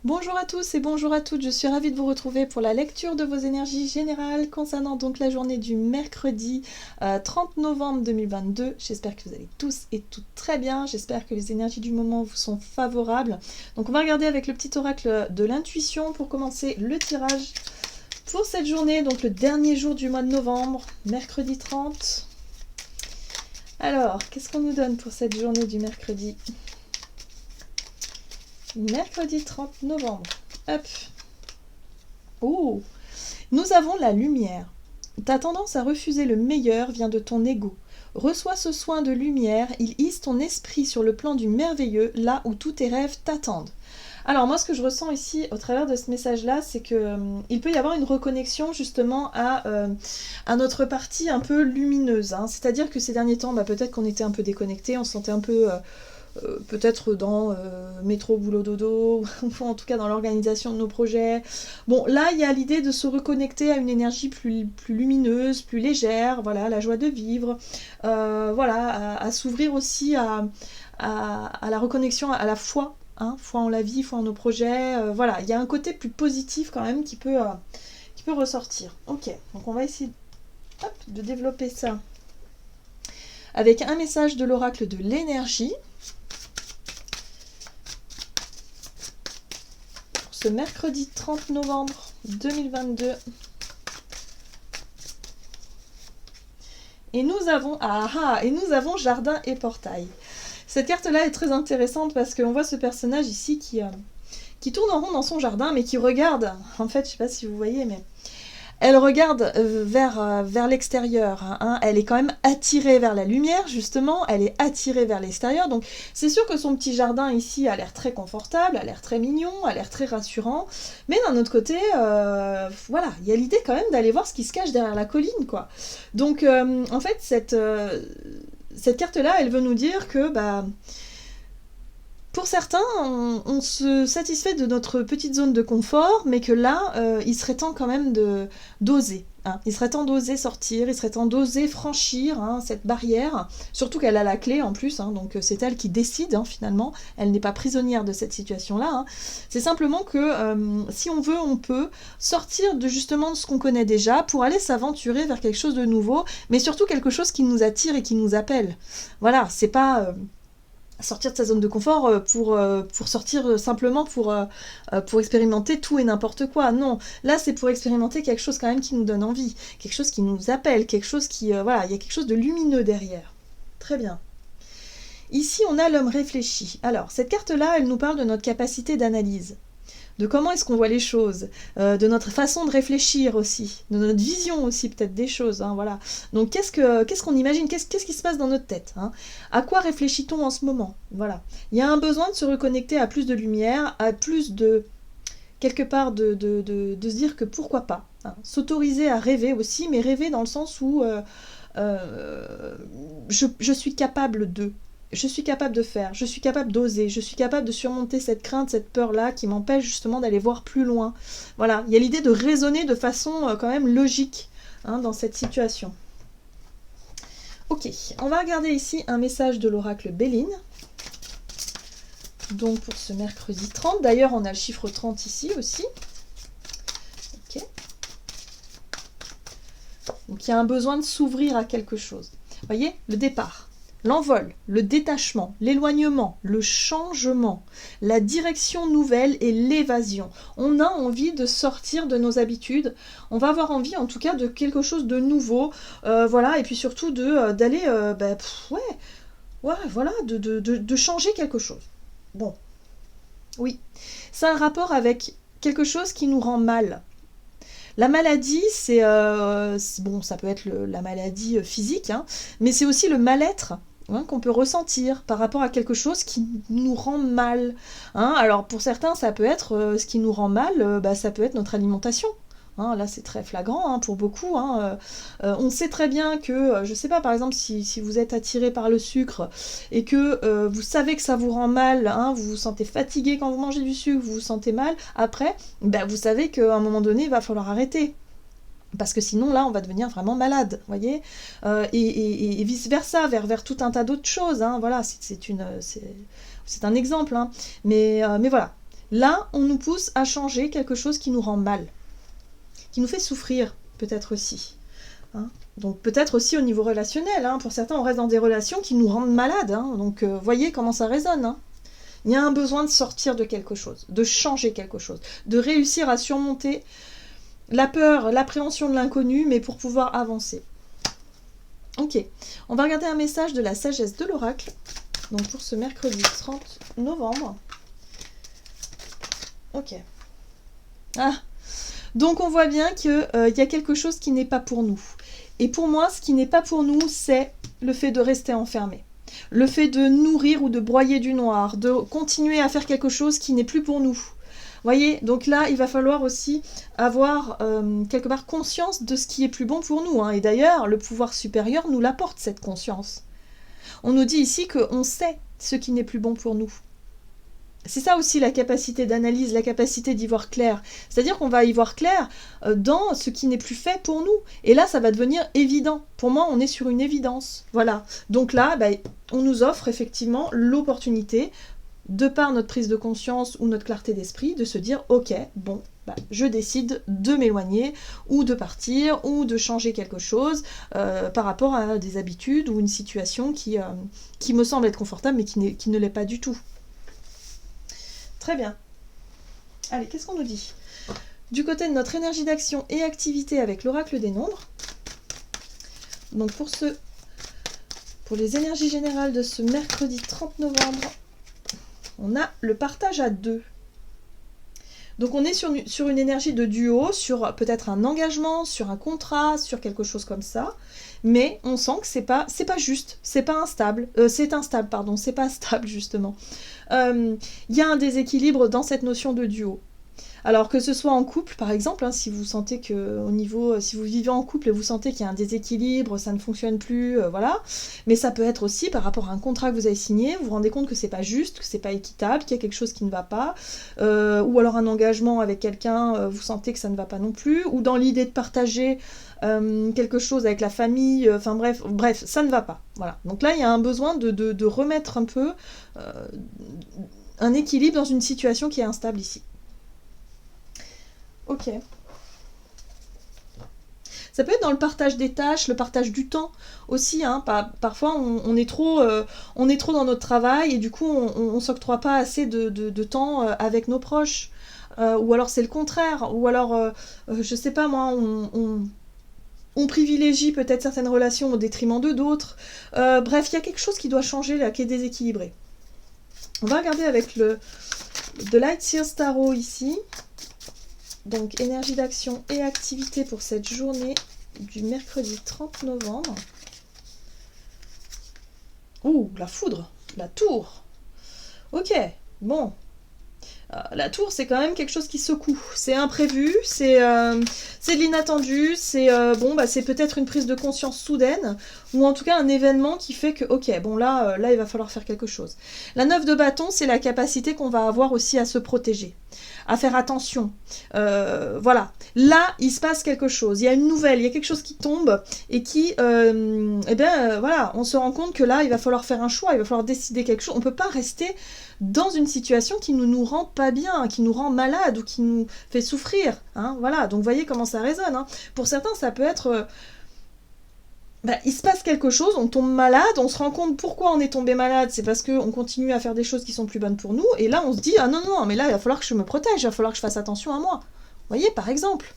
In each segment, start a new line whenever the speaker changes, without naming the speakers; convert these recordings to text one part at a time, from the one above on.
Bonjour à tous et bonjour à toutes, je suis ravie de vous retrouver pour la lecture de vos énergies générales concernant donc la journée du mercredi 30 novembre 2022. J'espère que vous allez tous et toutes très bien, j'espère que les énergies du moment vous sont favorables. Donc on va regarder avec le petit oracle de l'intuition pour commencer le tirage pour cette journée, donc le dernier jour du mois de novembre, mercredi 30. Alors, qu'est-ce qu'on nous donne pour cette journée du mercredi ? Mercredi 30 novembre. Hop. Oh, nous avons la lumière. Ta tendance à refuser le meilleur vient de ton ego. Reçois ce soin de lumière, il hisse ton esprit sur le plan du merveilleux, là où tous tes rêves t'attendent. Alors moi, ce que je ressens ici au travers de ce message-là, c'est que il peut y avoir une reconnexion justement à notre partie un peu lumineuse. C'est-à-dire que ces derniers temps, peut-être qu'on était un peu déconnecté, on se sentait un peu peut-être dans métro, boulot, dodo, ou en tout cas dans l'organisation de nos projets. Bon, là, il y a l'idée de se reconnecter à une énergie plus lumineuse, plus légère, voilà, la joie de vivre, voilà, à s'ouvrir aussi à la reconnexion, à la foi, foi en la vie, foi en nos projets, voilà, il y a un côté plus positif quand même qui peut ressortir. Ok, donc on va essayer de développer ça avec un message de l'oracle de l'énergie. Ce mercredi 30 novembre 2022. Et nous avons jardin et portail. Cette carte-là est très intéressante parce qu'on voit ce personnage ici qui tourne en rond dans son jardin, mais qui regarde, en fait, je ne sais pas si vous voyez, mais elle regarde vers l'extérieur, elle est quand même attirée vers la lumière, justement, elle est attirée vers l'extérieur, donc c'est sûr que son petit jardin ici a l'air très confortable, a l'air très mignon, a l'air très rassurant, mais d'un autre côté, voilà, il y a l'idée quand même d'aller voir ce qui se cache derrière la colline, quoi. Donc, en fait, cette carte-là, elle veut nous dire que, pour certains, on se satisfait de notre petite zone de confort, mais que là, il serait temps quand même d'oser. Il serait temps d'oser sortir, il serait temps d'oser franchir cette barrière, surtout qu'elle a la clé en plus, donc c'est elle qui décide finalement, elle n'est pas prisonnière de cette situation-là. C'est simplement que si on veut, on peut sortir justement de ce qu'on connaît déjà pour aller s'aventurer vers quelque chose de nouveau, mais surtout quelque chose qui nous attire et qui nous appelle. Voilà, c'est pas sortir de sa zone de confort pour sortir simplement pour expérimenter tout et n'importe quoi. Non, là c'est pour expérimenter quelque chose quand même qui nous donne envie, quelque chose qui nous appelle, quelque chose qui... voilà, il y a quelque chose de lumineux derrière. Très bien. Ici on a l'homme réfléchi. Alors cette carte-là, elle nous parle de notre capacité d'analyse. De comment est-ce qu'on voit les choses, de notre façon de réfléchir aussi, de notre vision aussi peut-être des choses, voilà. Donc qu'est-ce qu'on imagine, qu'est-ce qui se passe dans notre tête, À quoi réfléchit-on en ce moment, voilà. Il y a un besoin de se reconnecter à plus de lumière, à plus de, quelque part, de se dire que pourquoi pas, s'autoriser à rêver aussi, mais rêver dans le sens où je suis capable de... Je suis capable de faire, je suis capable d'oser, je suis capable de surmonter cette crainte, cette peur-là qui m'empêche justement d'aller voir plus loin. Voilà, il y a l'idée de raisonner de façon quand même logique dans cette situation. Ok, on va regarder ici un message de l'oracle Béline. Donc pour ce mercredi 30, d'ailleurs on a le chiffre 30 ici aussi. Ok. Donc il y a un besoin de s'ouvrir à quelque chose. Vous voyez, le départ. L'envol, le détachement, l'éloignement, le changement, la direction nouvelle et l'évasion. On a envie de sortir de nos habitudes, on va avoir envie en tout cas de quelque chose de nouveau, voilà, et puis surtout d'aller, voilà, de changer quelque chose. Bon, oui, c'est un rapport avec quelque chose qui nous rend mal. La maladie, c'est bon, ça peut être la maladie physique, mais c'est aussi le mal-être qu'on peut ressentir par rapport à quelque chose qui nous rend mal. Alors pour certains, ça peut être ce qui nous rend mal, ça peut être notre alimentation. Là, c'est très flagrant pour beaucoup. On sait très bien que, je sais pas, par exemple, si vous êtes attiré par le sucre et que vous savez que ça vous rend mal, vous vous sentez fatigué quand vous mangez du sucre, vous vous sentez mal, après, vous savez qu'à un moment donné, il va falloir arrêter. Parce que sinon, là, on va devenir vraiment malade, vous voyez, et vice-versa, vers tout un tas d'autres choses. Voilà, c'est un exemple. Mais voilà. Là, on nous pousse à changer quelque chose qui nous rend mal, qui nous fait souffrir, peut-être aussi. Hein. Donc peut-être aussi au niveau relationnel. Hein. Pour certains, on reste dans des relations qui nous rendent malades. Hein. Donc voyez comment ça résonne. Hein. Il y a un besoin de sortir de quelque chose, de changer quelque chose, de réussir à surmonter la peur, l'appréhension de l'inconnu, mais pour pouvoir avancer. Ok, on va regarder un message de la sagesse de l'oracle, donc pour ce mercredi 30 novembre. Ok. Ah, donc on voit bien qu'il y a quelque chose qui n'est pas pour nous. Et pour moi, ce qui n'est pas pour nous, c'est le fait de rester enfermé. Le fait de nourrir ou de broyer du noir, de continuer à faire quelque chose qui n'est plus pour nous. Voyez, donc là, il va falloir aussi avoir quelque part conscience de ce qui est plus bon pour nous. Hein. Et d'ailleurs, le pouvoir supérieur nous l'apporte, cette conscience. On nous dit ici qu'on sait ce qui n'est plus bon pour nous. C'est ça aussi la capacité d'analyse, la capacité d'y voir clair. C'est-à-dire qu'on va y voir clair dans ce qui n'est plus fait pour nous. Et là, ça va devenir évident. Pour moi, on est sur une évidence. Voilà. Donc là, on nous offre effectivement l'opportunité, de par notre prise de conscience ou notre clarté d'esprit, de se dire « Ok, bon, je décide de m'éloigner ou de partir ou de changer quelque chose par rapport à des habitudes ou une situation qui me semble être confortable mais qui ne l'est pas du tout. » Très bien. Allez, qu'est-ce qu'on nous dit? Du côté de notre énergie d'action et activité avec l'oracle des nombres, donc pour les énergies générales de ce mercredi 30 novembre, on a le partage à deux. Donc on est sur une énergie de duo, sur peut-être un engagement, sur un contrat, sur quelque chose comme ça, mais on sent que c'est pas juste, c'est pas instable, c'est instable, pardon, c'est pas stable justement. Il y a un déséquilibre dans cette notion de duo. Alors que ce soit en couple, par exemple, hein, si vous sentez que si vous vivez en couple et vous sentez qu'il y a un déséquilibre, ça ne fonctionne plus, voilà. Mais ça peut être aussi par rapport à un contrat que vous avez signé, vous vous rendez compte que c'est pas juste, que c'est pas équitable, qu'il y a quelque chose qui ne va pas, ou alors un engagement avec quelqu'un, vous sentez que ça ne va pas non plus, ou dans l'idée de partager quelque chose avec la famille, enfin bref, ça ne va pas. Voilà. Donc là, il y a un besoin de remettre un peu un équilibre dans une situation qui est instable ici. Ok. Ça peut être dans le partage des tâches, le partage du temps aussi. Hein. Parfois, on est trop dans notre travail et du coup, on ne s'octroie pas assez de temps avec nos proches. Ou alors c'est le contraire. Ou alors, je sais pas moi, on privilégie peut-être certaines relations au détriment de d'autres. Bref, il y a quelque chose qui doit changer là, qui est déséquilibré. On va regarder avec le The Light Seers Tarot ici. Donc, énergie d'action et activité pour cette journée du mercredi 30 novembre. Ouh, la foudre, la tour. Ok, bon. La tour, c'est quand même quelque chose qui secoue. C'est imprévu, c'est de l'inattendu, c'est c'est peut-être une prise de conscience soudaine, ou en tout cas un événement qui fait que, ok, bon là, il va falloir faire quelque chose. La 9 de bâton, c'est la capacité qu'on va avoir aussi à se protéger, à faire attention. Voilà. Là, il se passe quelque chose. Il y a une nouvelle, il y a quelque chose qui tombe et qui, voilà, on se rend compte que là, il va falloir faire un choix, il va falloir décider quelque chose. On ne peut pas rester dans une situation qui ne nous rend pas bien, qui nous rend malade ou qui nous fait souffrir. Hein, voilà, donc voyez comment ça résonne. Hein. Pour certains, ça peut être... il se passe quelque chose, on tombe malade, on se rend compte pourquoi on est tombé malade, c'est parce qu'on continue à faire des choses qui sont plus bonnes pour nous, et là on se dit, ah non, mais là il va falloir que je me protège, il va falloir que je fasse attention à moi. Vous voyez, par exemple.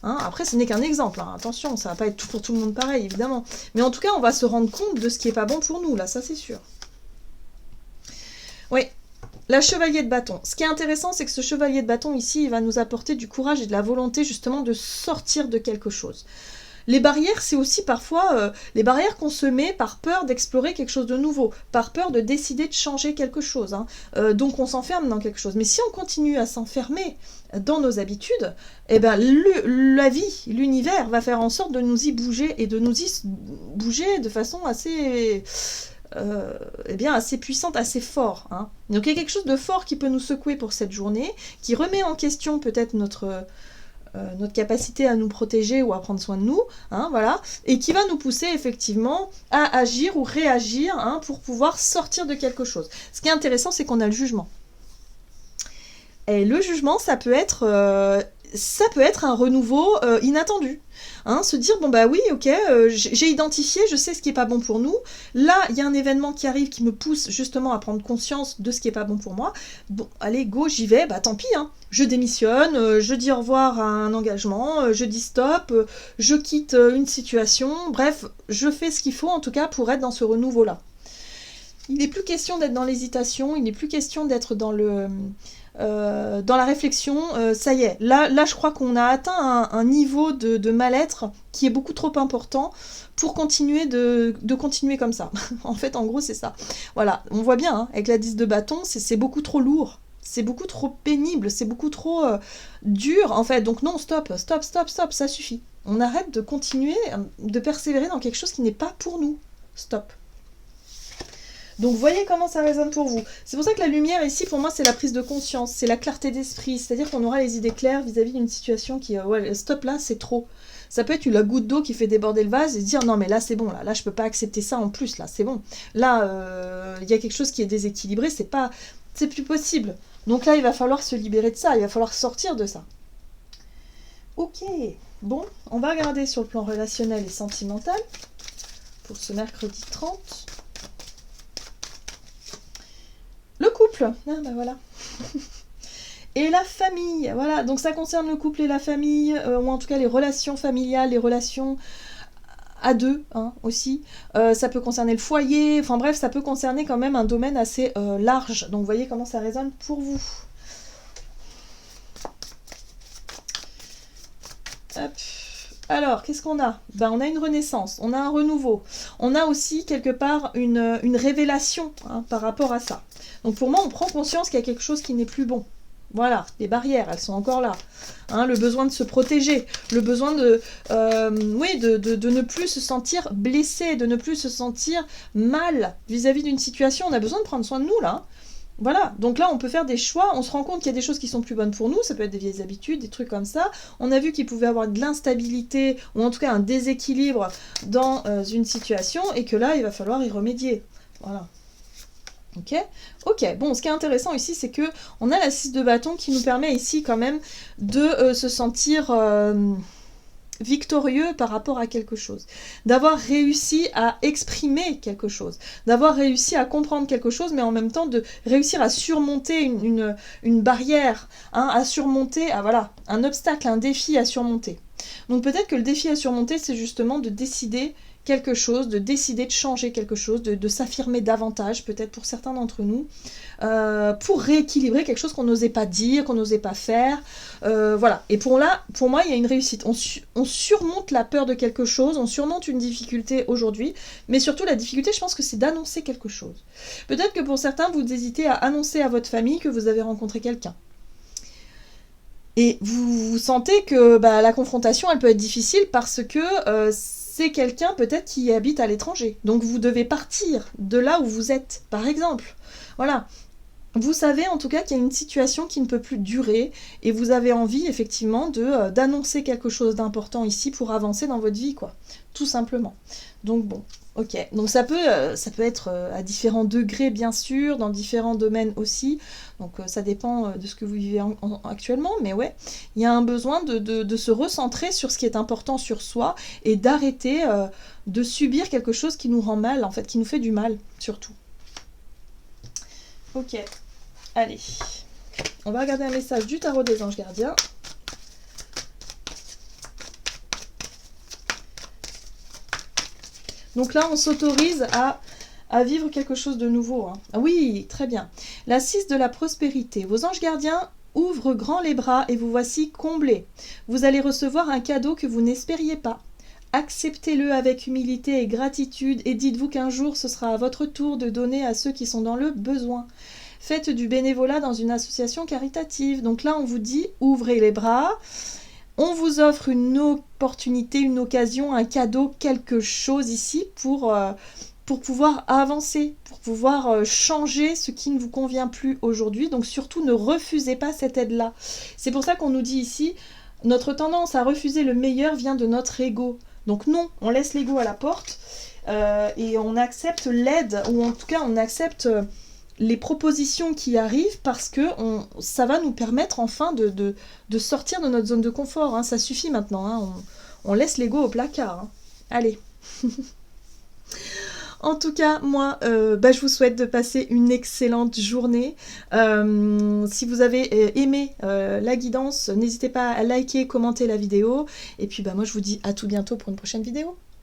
Hein, après, ce n'est qu'un exemple, hein. Attention, ça va pas être tout pour tout le monde pareil, évidemment. Mais en tout cas, on va se rendre compte de ce qui est pas bon pour nous, là, ça c'est sûr. Oui. La chevalier de bâton. Ce qui est intéressant, c'est que ce chevalier de bâton, ici, il va nous apporter du courage et de la volonté, justement, de sortir de quelque chose. Les barrières, c'est aussi parfois les barrières qu'on se met par peur d'explorer quelque chose de nouveau, par peur de décider de changer quelque chose. Hein. Donc on s'enferme dans quelque chose. Mais si on continue à s'enfermer dans nos habitudes, eh ben, la vie, l'univers va faire en sorte de nous y bouger et de nous y bouger de façon assez... assez puissante, assez fort. Hein. Donc il y a quelque chose de fort qui peut nous secouer pour cette journée, qui remet en question peut-être notre capacité à nous protéger ou à prendre soin de nous, hein, voilà, et qui va nous pousser effectivement à agir ou réagir hein, pour pouvoir sortir de quelque chose. Ce qui est intéressant, c'est qu'on a le jugement. Et le jugement, ça peut être un renouveau inattendu. Hein, se dire, bon bah oui, ok, j'ai identifié, je sais ce qui est pas bon pour nous. Là, il y a un événement qui arrive qui me pousse justement à prendre conscience de ce qui est pas bon pour moi. Bon, allez, go, j'y vais, bah tant pis, hein. Je démissionne, je dis au revoir à un engagement, je dis stop, je quitte une situation. Bref, je fais ce qu'il faut en tout cas pour être dans ce renouveau-là. Il n'est plus question d'être dans l'hésitation, il n'est plus question d'être dans la réflexion. Ça y est, là je crois qu'on a atteint un niveau de mal-être qui est beaucoup trop important pour continuer de continuer comme ça. En fait, en gros, c'est ça. Voilà, on voit bien, hein, avec la 10 de bâton, c'est beaucoup trop lourd. C'est beaucoup trop pénible, c'est beaucoup trop dur, en fait. Donc non, stop, ça suffit. On arrête de continuer, de persévérer dans quelque chose qui n'est pas pour nous. Stop. Donc voyez comment ça résonne pour vous. C'est pour ça que la lumière ici, pour moi, c'est la prise de conscience, c'est la clarté d'esprit. C'est-à-dire qu'on aura les idées claires vis-à-vis d'une situation qui, ouais, stop là, c'est trop. Ça peut être la goutte d'eau qui fait déborder le vase et se dire non mais là c'est bon, là je peux pas accepter ça en plus, là c'est bon. Là, y a quelque chose qui est déséquilibré, c'est plus possible. Donc là, il va falloir se libérer de ça, il va falloir sortir de ça. Ok, bon, on va regarder sur le plan relationnel et sentimental pour ce mercredi 30. Le couple, ah bah voilà. Et la famille, voilà, donc ça concerne le couple et la famille, ou en tout cas les relations familiales, les relations à deux, hein, aussi. Ça peut concerner le foyer, enfin bref, ça peut concerner quand même un domaine assez large. Donc vous voyez comment ça résonne pour vous. Hop. Alors, qu'est-ce qu'on a ? Ben, on a une renaissance, on a un renouveau. On a aussi, quelque part, une révélation, hein, par rapport à ça. Donc pour moi, on prend conscience qu'il y a quelque chose qui n'est plus bon. Voilà, les barrières, elles sont encore là. Hein, le besoin de se protéger, le besoin de ne plus se sentir blessé, de ne plus se sentir mal vis-à-vis d'une situation. On a besoin de prendre soin de nous, là. Voilà, donc là on peut faire des choix, on se rend compte qu'il y a des choses qui sont plus bonnes pour nous, ça peut être des vieilles habitudes, des trucs comme ça. On a vu qu'il pouvait y avoir de l'instabilité, ou en tout cas un déséquilibre dans une situation, et que là il va falloir y remédier. Voilà. Ok, bon, ce qui est intéressant ici, c'est que on a la 6 de bâton qui nous permet ici quand même de se sentir victorieux par rapport à quelque chose, d'avoir réussi à exprimer quelque chose, d'avoir réussi à comprendre quelque chose, mais en même temps de réussir à surmonter une barrière, hein, à surmonter un obstacle, un défi à surmonter. Donc peut-être que le défi à surmonter, c'est justement de décider quelque chose, de décider de changer quelque chose, de s'affirmer davantage, peut-être pour certains d'entre nous, pour rééquilibrer quelque chose qu'on n'osait pas dire, qu'on n'osait pas faire. Voilà. Et pour moi, il y a une réussite. On surmonte la peur de quelque chose, on surmonte une difficulté aujourd'hui, mais surtout la difficulté, je pense que c'est d'annoncer quelque chose. Peut-être que pour certains, vous hésitez à annoncer à votre famille que vous avez rencontré quelqu'un. Et vous sentez que la confrontation, elle peut être difficile parce que c'est quelqu'un peut-être qui habite à l'étranger. Donc vous devez partir de là où vous êtes, par exemple. Voilà. Vous savez en tout cas qu'il y a une situation qui ne peut plus durer et vous avez envie effectivement d'annoncer quelque chose d'important ici pour avancer dans votre vie, quoi. Tout simplement. Donc bon, ok. Donc ça peut être à différents degrés bien sûr, dans différents domaines aussi. Donc ça dépend de ce que vous vivez actuellement, mais ouais, il y a un besoin de se recentrer sur ce qui est important sur soi et d'arrêter de subir quelque chose qui nous rend mal, en fait, qui nous fait du mal, surtout. Ok. Allez, on va regarder un message du tarot des anges gardiens. Donc là, on s'autorise à vivre quelque chose de nouveau. Hein. Ah oui, très bien. La 6 de la prospérité. Vos anges gardiens ouvrent grand les bras et vous voici comblés. Vous allez recevoir un cadeau que vous n'espériez pas. Acceptez-le avec humilité et gratitude et dites-vous qu'un jour, ce sera à votre tour de donner à ceux qui sont dans le besoin. Faites du bénévolat dans une association caritative. Donc là, on vous dit, ouvrez les bras. On vous offre une opportunité, une occasion, un cadeau, quelque chose ici pour pouvoir avancer, pour pouvoir changer ce qui ne vous convient plus aujourd'hui. Donc surtout, ne refusez pas cette aide-là. C'est pour ça qu'on nous dit ici, notre tendance à refuser le meilleur vient de notre ego. Donc non, on laisse l'ego à la porte et on accepte l'aide, ou en tout cas on accepte les propositions qui arrivent parce que ça va nous permettre enfin de sortir de notre zone de confort. Hein. Ça suffit maintenant, hein. On laisse l'ego au placard. Hein. Allez. En tout cas, moi, je vous souhaite de passer une excellente journée. Si vous avez aimé la guidance, n'hésitez pas à liker, commenter la vidéo. Et puis, moi, je vous dis à tout bientôt pour une prochaine vidéo.